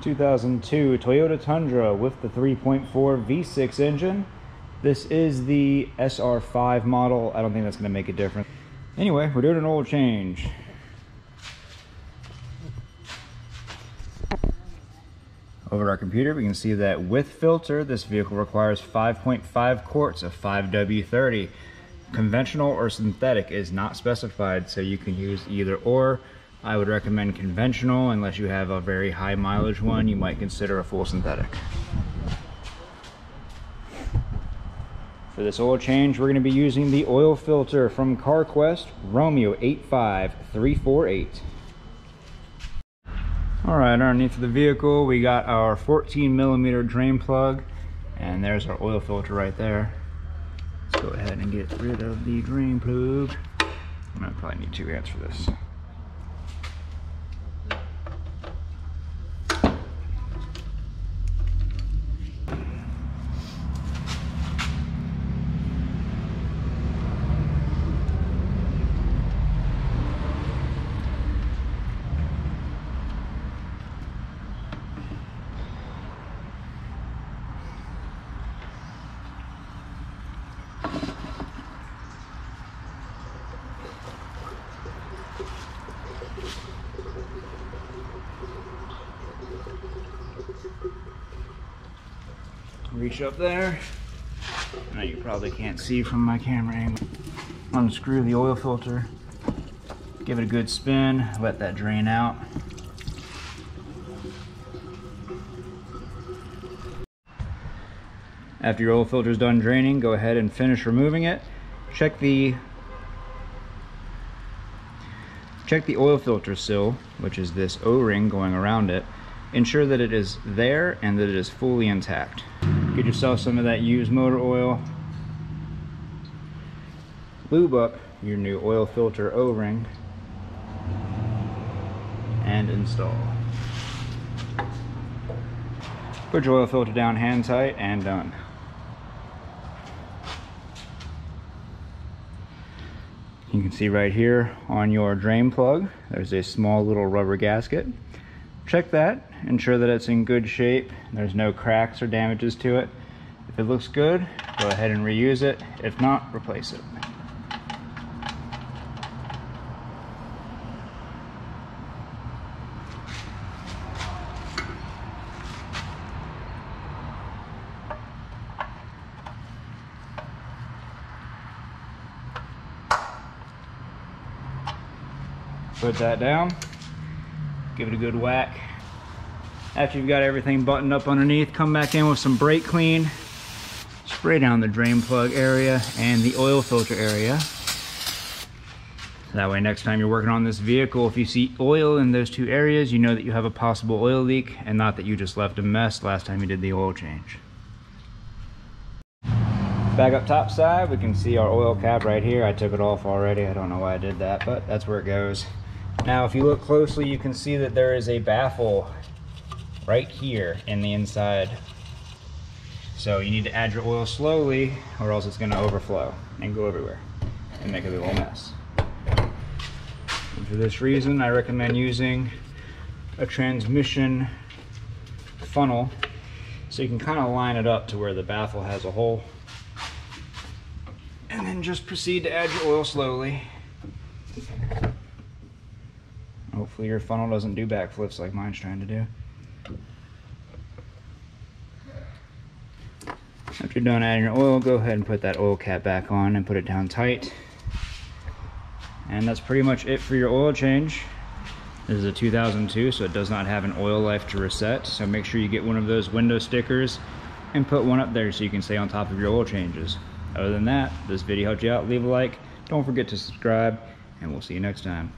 2002 Toyota Tundra with the 3.4 V6 engine. This is the SR5 model. I don't think that's going to make a difference. Anyway, we're doing an oil change. Over our computer, we can see that with filter, this vehicle requires 5.5 quarts of 5W30. Conventional or synthetic is not specified, so you can use either or. I would recommend conventional unless you have a very high mileage one. You might consider a full synthetic. For this oil change, we're going to be using the oil filter from CarQuest Romeo 85348. Alright, underneath the vehicle we got our 14mm drain plug, and there's our oil filter right there. Let's go ahead and get rid of the drain plug. I'm going to probably need 2 hands for this. Reach up there. I know you probably can't see from my camera angle. Unscrew the oil filter, give it a good spin, let that drain out. After your oil filter is done draining, go ahead and finish removing it. Check the oil filter sill, which is this O-ring going around it. Ensure that it is there and that it is fully intact. Get yourself some of that used motor oil. Lube up your new oil filter O-ring and install. Put your oil filter down hand tight and done. You can see right here on your drain plug, there's a small little rubber gasket. Check that, ensure that it's in good shape, there's no cracks or damages to it. If it looks good, go ahead and reuse it. If not, replace it. Put that down. Give it a good whack. After you've got everything buttoned up underneath, come back in with some brake clean. Spray down the drain plug area and the oil filter area. That way next time you're working on this vehicle, if you see oil in those 2 areas, you know that you have a possible oil leak and not that you just left a mess last time you did the oil change. Back up top side, we can see our oil cap right here. I took it off already. I don't know why I did that, but that's where it goes. Now, if you look closely, you can see that there is a baffle right here in the inside. So you need to add your oil slowly or else it's going to overflow and go everywhere and make a big old mess. And for this reason, I recommend using a transmission funnel so you can kind of line it up to where the baffle has a hole. And then just proceed to add your oil slowly. Hopefully your funnel doesn't do backflips like mine's trying to do. After you're done adding your oil, go ahead and put that oil cap back on and put it down tight. And that's pretty much it for your oil change. This is a 2002, so it does not have an oil life to reset. So make sure you get one of those window stickers and put one up there so you can stay on top of your oil changes. Other than that, this video helped you out, leave a like. Don't forget to subscribe, and we'll see you next time.